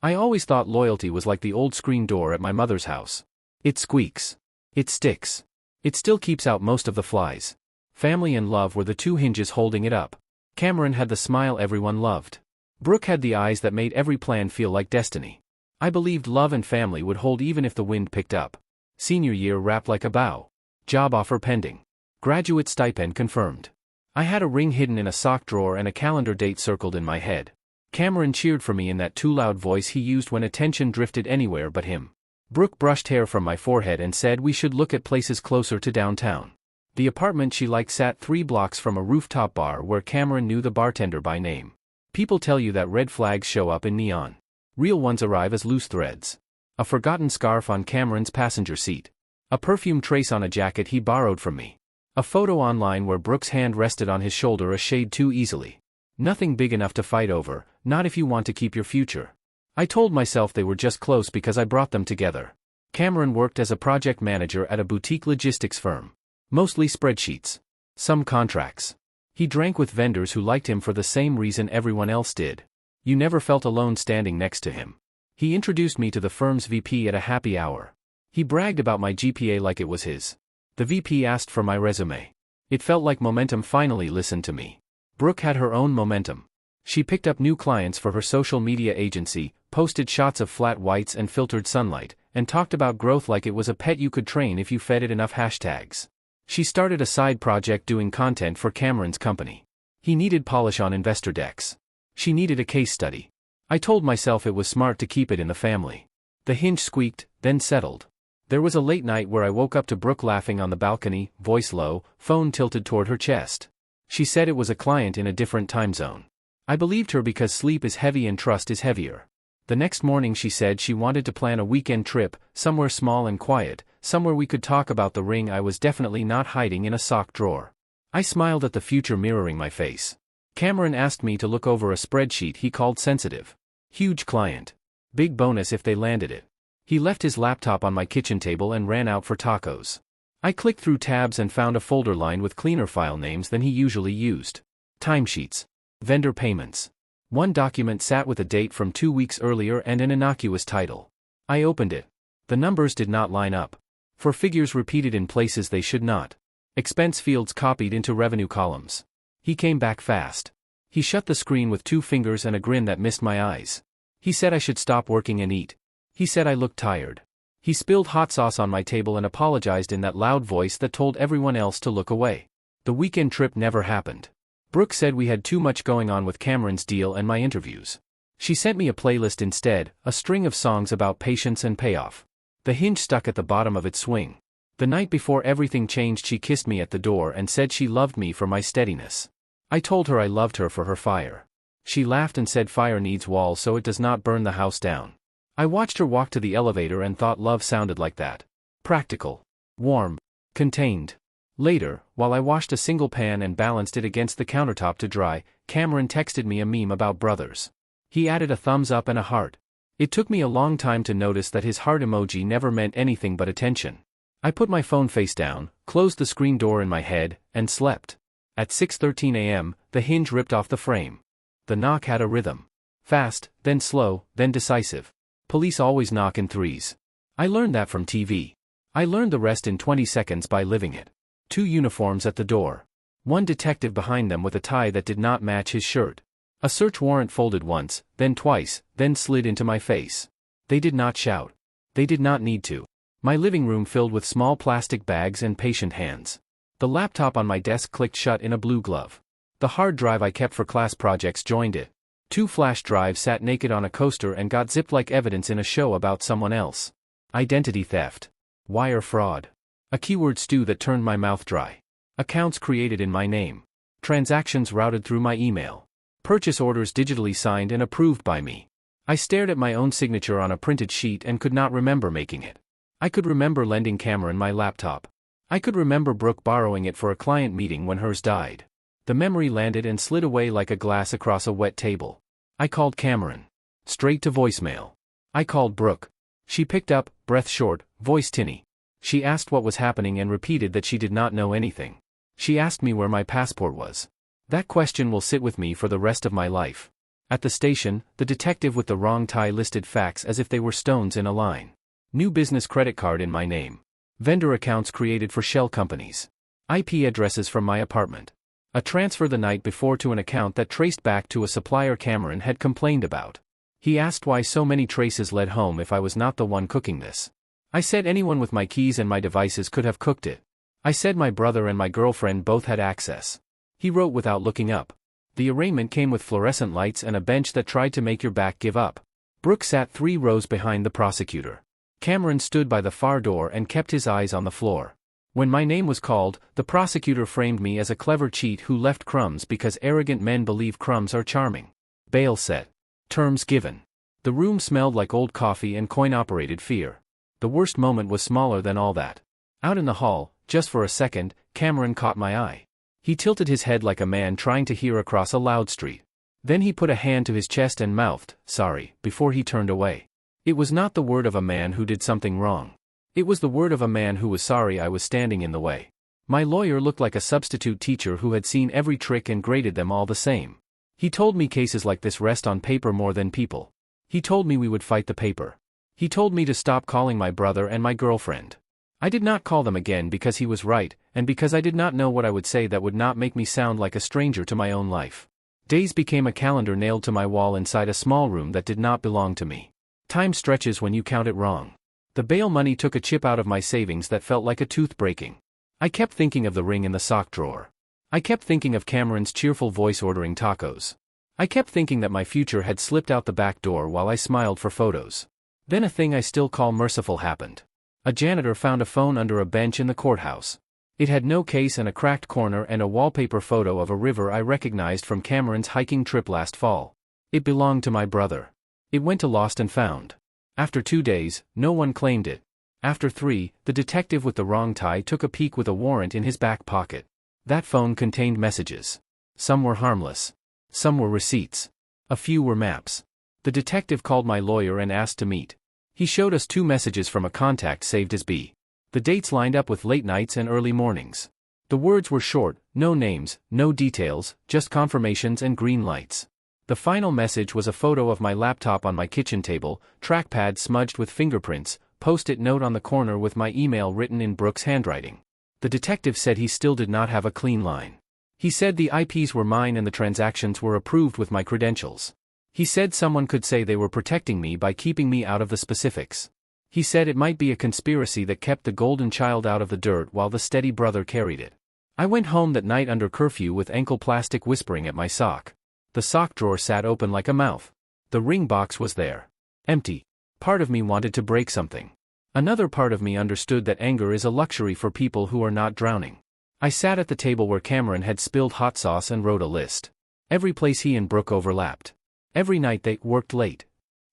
I always thought loyalty was like the old screen door at my mother's house. It squeaks. It sticks. It still keeps out most of the flies. Family and love were the two hinges holding it up. Cameron had the smile everyone loved. Brooke had the eyes that made every plan feel like destiny. I believed love and family would hold even if the wind picked up. Senior year wrapped like a bow. Job offer pending. Graduate stipend confirmed. I had a ring hidden in a sock drawer and a calendar date circled in my head. Cameron cheered for me in that too loud voice he used when attention drifted anywhere but him. Brooke brushed hair from my forehead and said we should look at places closer to downtown. The apartment she liked sat 3 blocks from a rooftop bar where Cameron knew the bartender by name. People tell you that red flags show up in neon. Real ones arrive as loose threads. A forgotten scarf on Cameron's passenger seat. A perfume trace on a jacket he borrowed from me. A photo online where Brooke's hand rested on his shoulder a shade too easily. Nothing big enough to fight over, not if you want to keep your future. I told myself they were just close because I brought them together. Cameron worked as a project manager at a boutique logistics firm. Mostly spreadsheets. Some contracts. He drank with vendors who liked him for the same reason everyone else did. You never felt alone standing next to him. He introduced me to the firm's VP at a happy hour. He bragged about my GPA like it was his. The VP asked for my resume. It felt like momentum finally listened to me. Brooke had her own momentum. She picked up new clients for her social media agency, posted shots of flat whites and filtered sunlight, and talked about growth like it was a pet you could train if you fed it enough hashtags. She started a side project doing content for Cameron's company. He needed polish on investor decks. She needed a case study. I told myself it was smart to keep it in the family. The hinge squeaked, then settled. There was a late night where I woke up to Brooke laughing on the balcony, voice low, phone tilted toward her chest. She said it was a client in a different time zone. I believed her because sleep is heavy and trust is heavier. The next morning she said she wanted to plan a weekend trip, somewhere small and quiet, somewhere we could talk about the ring I was definitely not hiding in a sock drawer. I smiled at the future mirroring my face. Cameron asked me to look over a spreadsheet he called sensitive. Huge client. Big bonus if they landed it. He left his laptop on my kitchen table and ran out for tacos. I clicked through tabs and found a folder lined with cleaner file names than he usually used. Timesheets. Vendor payments. One document sat with a date from 2 weeks earlier and an innocuous title. I opened it. The numbers did not line up. For figures repeated in places they should not. Expense fields copied into revenue columns. He came back fast. He shut the screen with 2 fingers and a grin that missed my eyes. He said I should stop working and eat. He said I looked tired. He spilled hot sauce on my table and apologized in that loud voice that told everyone else to look away. The weekend trip never happened. Brooke said we had too much going on with Cameron's deal and my interviews. She sent me a playlist instead, a string of songs about patience and payoff. The hinge stuck at the bottom of its swing. The night before everything changed she kissed me at the door and said she loved me for my steadiness. I told her I loved her for her fire. She laughed and said fire needs walls so it does not burn the house down. I watched her walk to the elevator and thought love sounded like that. Practical. Warm. Contained. Later, while I washed a single pan and balanced it against the countertop to dry, Cameron texted me a meme about brothers. He added a thumbs up and a heart. It took me a long time to notice that his heart emoji never meant anything but attention. I put my phone face down, closed the screen door in my head, and slept. At 6:13 a.m., the hinge ripped off the frame. The knock had a rhythm. Fast, then slow, then decisive. Police always knock in threes. I learned that from TV. I learned the rest in 20 seconds by living it. 2 uniforms at the door. One detective behind them with a tie that did not match his shirt. A search warrant folded once, then twice, then slid into my face. They did not shout. They did not need to. My living room filled with small plastic bags and patient hands. The laptop on my desk clicked shut in a blue glove. The hard drive I kept for class projects joined it. 2 flash drives sat naked on a coaster and got zipped like evidence in a show about someone else. Identity theft. Wire fraud. A keyword stew that turned my mouth dry. Accounts created in my name. Transactions routed through my email. Purchase orders digitally signed and approved by me. I stared at my own signature on a printed sheet and could not remember making it. I could remember lending Cameron my laptop. I could remember Brooke borrowing it for a client meeting when hers died. The memory landed and slid away like a glass across a wet table. I called Cameron. Straight to voicemail. I called Brooke. She picked up, breath short, voice tinny. She asked what was happening and repeated that she did not know anything. She asked me where my passport was. That question will sit with me for the rest of my life. At the station, the detective with the wrong tie listed facts as if they were stones in a line. New business credit card in my name. Vendor accounts created for shell companies. IP addresses from my apartment. A transfer the night before to an account that traced back to a supplier Cameron had complained about. He asked why so many traces led home if I was not the one cooking this. I said anyone with my keys and my devices could have cooked it. I said my brother and my girlfriend both had access. He wrote without looking up. The arraignment came with fluorescent lights and a bench that tried to make your back give up. Brooke sat 3 rows behind the prosecutor. Cameron stood by the far door and kept his eyes on the floor. When my name was called, the prosecutor framed me as a clever cheat who left crumbs because arrogant men believe crumbs are charming. Bail set. Terms given. The room smelled like old coffee and coin-operated fear. The worst moment was smaller than all that. Out in the hall, just for a second, Cameron caught my eye. He tilted his head like a man trying to hear across a loud street. Then he put a hand to his chest and mouthed, "Sorry," before he turned away. It was not the word of a man who did something wrong. It was the word of a man who was sorry I was standing in the way. My lawyer looked like a substitute teacher who had seen every trick and graded them all the same. He told me cases like this rest on paper more than people. He told me we would fight the paper. He told me to stop calling my brother and my girlfriend. I did not call them again because he was right, and because I did not know what I would say that would not make me sound like a stranger to my own life. Days became a calendar nailed to my wall inside a small room that did not belong to me. Time stretches when you count it wrong. The bail money took a chip out of my savings that felt like a tooth breaking. I kept thinking of the ring in the sock drawer. I kept thinking of Cameron's cheerful voice ordering tacos. I kept thinking that my future had slipped out the back door while I smiled for photos. Then a thing I still call merciful happened. A janitor found a phone under a bench in the courthouse. It had no case and a cracked corner and a wallpaper photo of a river I recognized from Cameron's hiking trip last fall. It belonged to my brother. It went to Lost and Found. After 2 days, no one claimed it. After 3, the detective with the wrong tie took a peek with a warrant in his back pocket. That phone contained messages. Some were harmless. Some were receipts. A few were maps. The detective called my lawyer and asked to meet. He showed us 2 messages from a contact saved as B. The dates lined up with late nights and early mornings. The words were short, no names, no details, just confirmations and green lights. The final message was a photo of my laptop on my kitchen table, trackpad smudged with fingerprints, post-it note on the corner with my email written in Brooke's handwriting. The detective said he still did not have a clean line. He said the IPs were mine and the transactions were approved with my credentials. He said someone could say they were protecting me by keeping me out of the specifics. He said it might be a conspiracy that kept the golden child out of the dirt while the steady brother carried it. I went home that night under curfew with ankle plastic whispering at my sock. The sock drawer sat open like a mouth. The ring box was there. Empty. Part of me wanted to break something. Another part of me understood that anger is a luxury for people who are not drowning. I sat at the table where Cameron had spilled hot sauce and wrote a list. Every place he and Brooke overlapped. Every night they worked late.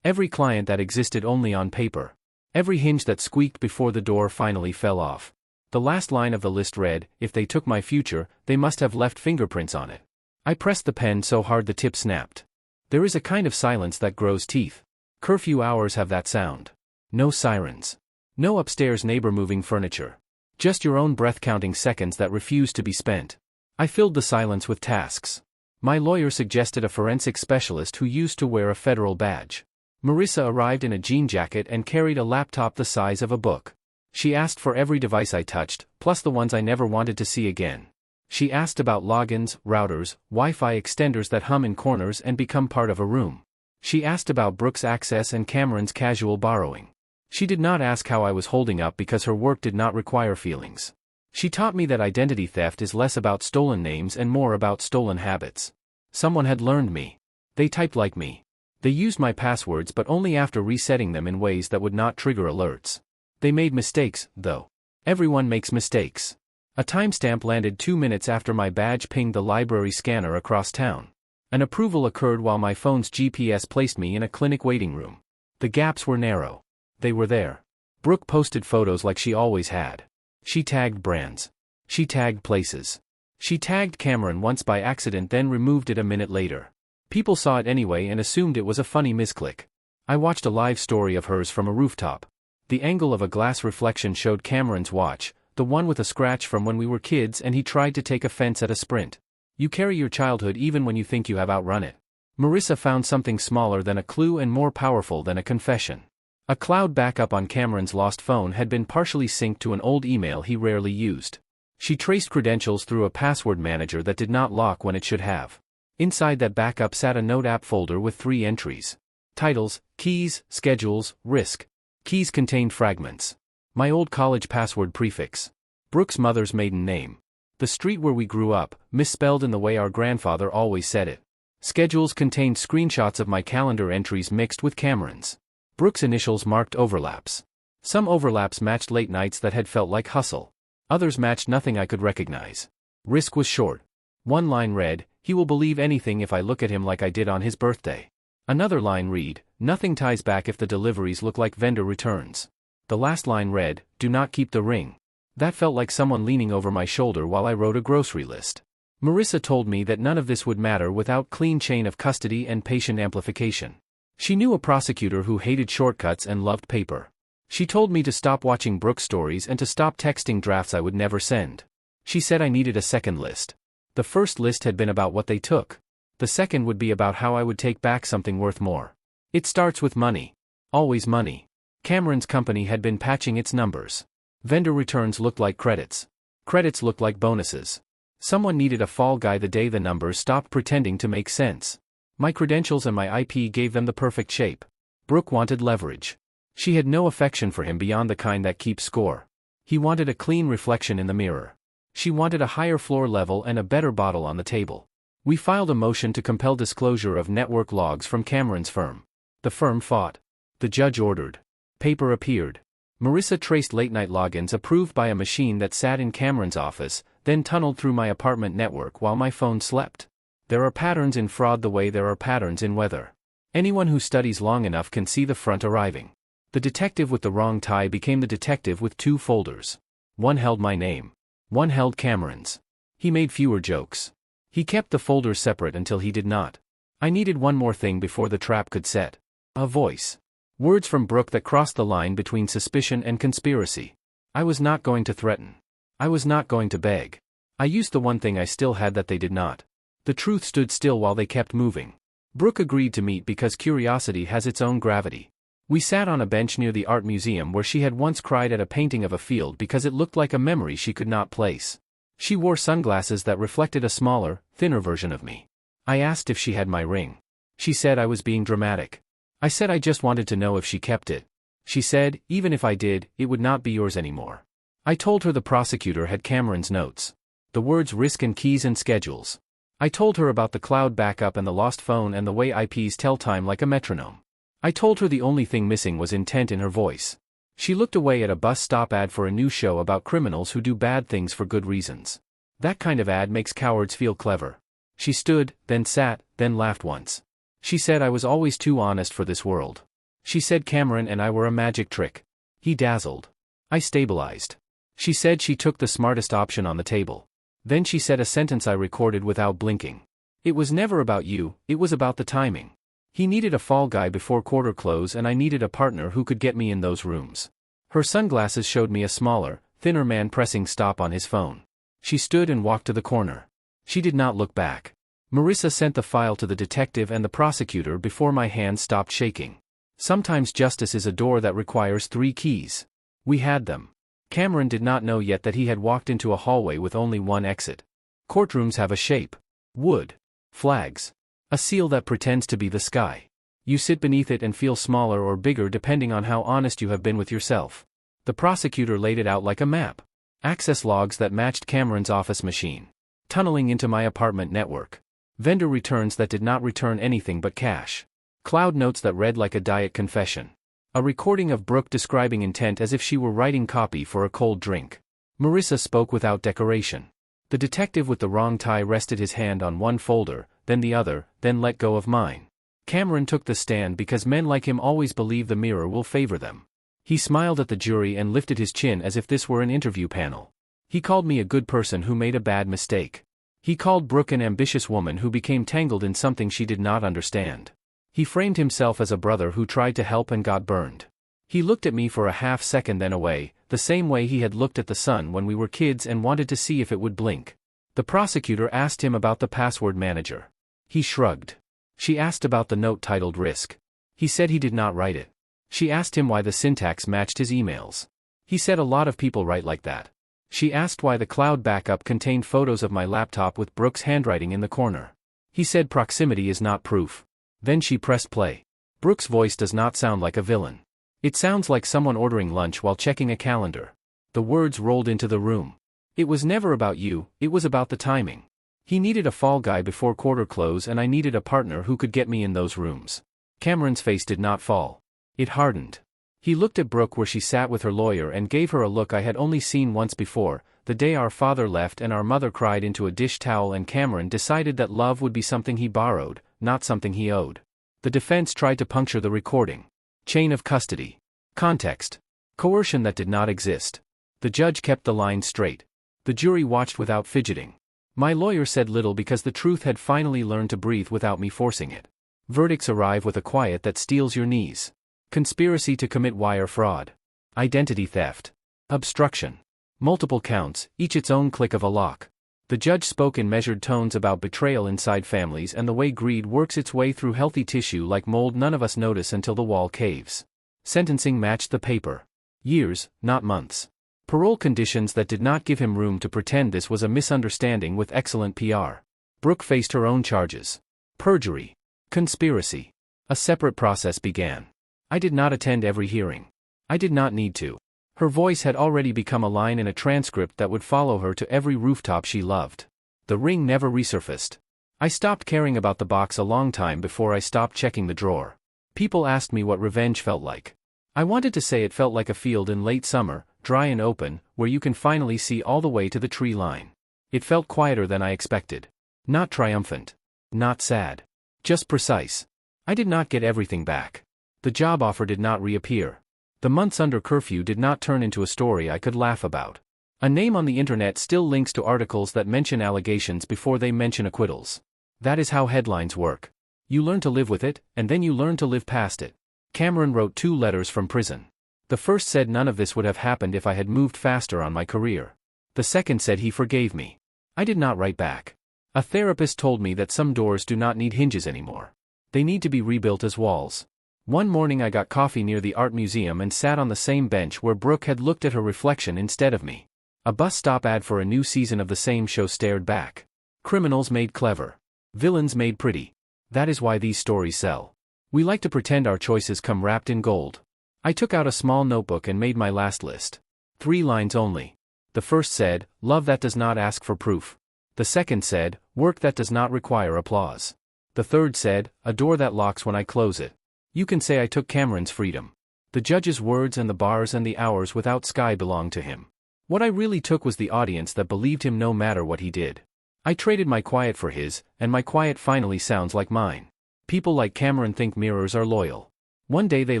Every client that existed only on paper. Every hinge that squeaked before the door finally fell off. The last line of the list read, "If they took my future, they must have left fingerprints on it." I pressed the pen so hard the tip snapped. There is a kind of silence that grows teeth. Curfew hours have that sound. No sirens. No upstairs neighbor moving furniture. Just your own breath counting seconds that refuse to be spent. I filled the silence with tasks. My lawyer suggested a forensic specialist who used to wear a federal badge. Marissa arrived in a jean jacket and carried a laptop the size of a book. She asked for every device I touched, plus the ones I never wanted to see again. She asked about logins, routers, Wi-Fi extenders that hum in corners and become part of a room. She asked about Brooke's access and Cameron's casual borrowing. She did not ask how I was holding up because her work did not require feelings. She taught me that identity theft is less about stolen names and more about stolen habits. Someone had learned me. They typed like me. They used my passwords but only after resetting them in ways that would not trigger alerts. They made mistakes, though. Everyone makes mistakes. A timestamp landed 2 minutes after my badge pinged the library scanner across town. An approval occurred while my phone's GPS placed me in a clinic waiting room. The gaps were narrow. They were there. Brooke posted photos like she always had. She tagged brands. She tagged places. She tagged Cameron once by accident then removed it a minute later. People saw it anyway and assumed it was a funny misclick. I watched a live story of hers from a rooftop. The angle of a glass reflection showed Cameron's watch, the one with a scratch from when we were kids and he tried to take offense at a sprint. You carry your childhood even when you think you have outrun it. Marissa found something smaller than a clue and more powerful than a confession. A cloud backup on Cameron's lost phone had been partially synced to an old email he rarely used. She traced credentials through a password manager that did not lock when it should have. Inside that backup sat a note app folder with 3 entries. Titles, keys, schedules, risk. Keys contained fragments. My old college password prefix. Brooke's mother's maiden name. The street where we grew up, misspelled in the way our grandfather always said it. Schedules contained screenshots of my calendar entries mixed with Cameron's. Brooke's initials marked overlaps. Some overlaps matched late nights that had felt like hustle. Others matched nothing I could recognize. Risk was short. One line read, "He will believe anything if I look at him like I did on his birthday." Another line read, "Nothing ties back if the deliveries look like vendor returns." The last line read, "Do not keep the ring." That felt like someone leaning over my shoulder while I wrote a grocery list. Marissa told me that none of this would matter without clean chain of custody and patient amplification. She knew a prosecutor who hated shortcuts and loved paper. She told me to stop watching Brooke stories and to stop texting drafts I would never send. She said I needed a second list. The first list had been about what they took. The second would be about how I would take back something worth more. It starts with money. Always money. Cameron's company had been patching its numbers. Vendor returns looked like credits. Credits looked like bonuses. Someone needed a fall guy the day the numbers stopped pretending to make sense. My credentials and my IP gave them the perfect shape. Brooke wanted leverage. She had no affection for him beyond the kind that keeps score. He wanted a clean reflection in the mirror. She wanted a higher floor level and a better bottle on the table. We filed a motion to compel disclosure of network logs from Cameron's firm. The firm fought. The judge ordered. Paper appeared. Marissa traced late-night logins approved by a machine that sat in Cameron's office, then tunneled through my apartment network while my phone slept. There are patterns in fraud the way there are patterns in weather. Anyone who studies long enough can see the front arriving. The detective with the wrong tie became the detective with 2 folders. One held my name. One held Cameron's. He made fewer jokes. He kept the folders separate until he did not. I needed one more thing before the trap could set. A voice. Words from Brooke that crossed the line between suspicion and conspiracy. I was not going to threaten. I was not going to beg. I used the one thing I still had that they did not. The truth stood still while they kept moving. Brooke agreed to meet because curiosity has its own gravity. We sat on a bench near the art museum where she had once cried at a painting of a field because it looked like a memory she could not place. She wore sunglasses that reflected a smaller, thinner version of me. I asked if she had my ring. She said I was being dramatic. I said I just wanted to know if she kept it. She said, even if I did, it would not be yours anymore. I told her the prosecutor had Cameron's notes. The words risk and keys and schedules. I told her about the cloud backup and the lost phone and the way IPs tell time like a metronome. I told her the only thing missing was intent in her voice. She looked away at a bus stop ad for a new show about criminals who do bad things for good reasons. That kind of ad makes cowards feel clever. She stood, then sat, then laughed once. She said I was always too honest for this world. She said Cameron and I were a magic trick. He dazzled. I stabilized. She said she took the smartest option on the table. Then she said a sentence I recorded without blinking. It was never about you, it was about the timing. He needed a fall guy before quarter close and I needed a partner who could get me in those rooms. Her sunglasses showed me a smaller, thinner man pressing stop on his phone. She stood and walked to the corner. She did not look back. Marissa sent the file to the detective and the prosecutor before my hands stopped shaking. Sometimes justice is a door that requires 3 keys. We had them. Cameron did not know yet that he had walked into a hallway with only one exit. Courtrooms have a shape. Wood. Flags. A seal that pretends to be the sky. You sit beneath it and feel smaller or bigger depending on how honest you have been with yourself. The prosecutor laid it out like a map. Access logs that matched Cameron's office machine. Tunneling into my apartment network. Vendor returns that did not return anything but cash. Cloud notes that read like a diet confession. A recording of Brooke describing intent as if she were writing copy for a cold drink. Marissa spoke without decoration. The detective with the wrong tie rested his hand on one folder, then the other, then let go of mine. Cameron took the stand because men like him always believe the mirror will favor them. He smiled at the jury and lifted his chin as if this were an interview panel. He called me a good person who made a bad mistake. He called Brooke an ambitious woman who became tangled in something she did not understand. He framed himself as a brother who tried to help and got burned. He looked at me for a half second then away, the same way he had looked at the sun when we were kids and wanted to see if it would blink. The prosecutor asked him about the password manager. He shrugged. She asked about the note titled Risk. He said he did not write it. She asked him why the syntax matched his emails. He said a lot of people write like that. She asked why the cloud backup contained photos of my laptop with Brooke's handwriting in the corner. He said proximity is not proof. Then she pressed play. Brooke's voice does not sound like a villain. It sounds like someone ordering lunch while checking a calendar. The words rolled into the room. It was never about you, it was about the timing. He needed a fall guy before quarter close and I needed a partner who could get me in those rooms. Cameron's face did not fall. It hardened. He looked at Brooke where she sat with her lawyer and gave her a look I had only seen once before, the day our father left and our mother cried into a dish towel and Cameron decided that love would be something he borrowed, not something he owed. The defense tried to puncture the recording. Chain of custody. Context. Coercion that did not exist. The judge kept the line straight. The jury watched without fidgeting. My lawyer said little because the truth had finally learned to breathe without me forcing it. Verdicts arrive with a quiet that steals your knees. Conspiracy to commit wire fraud. Identity theft. Obstruction. Multiple counts, each its own click of a lock. The judge spoke in measured tones about betrayal inside families and the way greed works its way through healthy tissue like mold none of us notice until the wall caves. Sentencing matched the paper. Years, not months. Parole conditions that did not give him room to pretend this was a misunderstanding with excellent PR. Brooke faced her own charges. Perjury. Conspiracy. A separate process began. I did not attend every hearing. I did not need to. Her voice had already become a line in a transcript that would follow her to every rooftop she loved. The ring never resurfaced. I stopped caring about the box a long time before I stopped checking the drawer. People asked me what revenge felt like. I wanted to say it felt like a field in late summer, dry and open, where you can finally see all the way to the tree line. It felt quieter than I expected. Not triumphant. Not sad. Just precise. I did not get everything back. The job offer did not reappear. The months under curfew did not turn into a story I could laugh about. A name on the internet still links to articles that mention allegations before they mention acquittals. That is how headlines work. You learn to live with it, and then you learn to live past it. Cameron wrote 2 letters from prison. The first said none of this would have happened if I had moved faster on my career. The second said he forgave me. I did not write back. A therapist told me that some doors do not need hinges anymore. They need to be rebuilt as walls. One morning I got coffee near the art museum and sat on the same bench where Brooke had looked at her reflection instead of me. A bus stop ad for a new season of the same show stared back. Criminals made clever. Villains made pretty. That is why these stories sell. We like to pretend our choices come wrapped in gold. I took out a small notebook and made my last list. 3 lines only. The first said, love that does not ask for proof. The second said, work that does not require applause. The third said, a door that locks when I close it. You can say I took Cameron's freedom. The judge's words and the bars and the hours without sky belonged to him. What I really took was the audience that believed him no matter what he did. I traded my quiet for his, and my quiet finally sounds like mine. People like Cameron think mirrors are loyal. One day they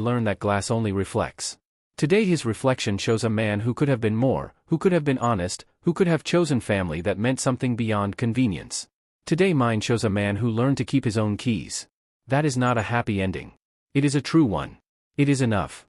learn that glass only reflects. Today his reflection shows a man who could have been more, who could have been honest, who could have chosen family that meant something beyond convenience. Today mine shows a man who learned to keep his own keys. That is not a happy ending. It is a true one. It is enough.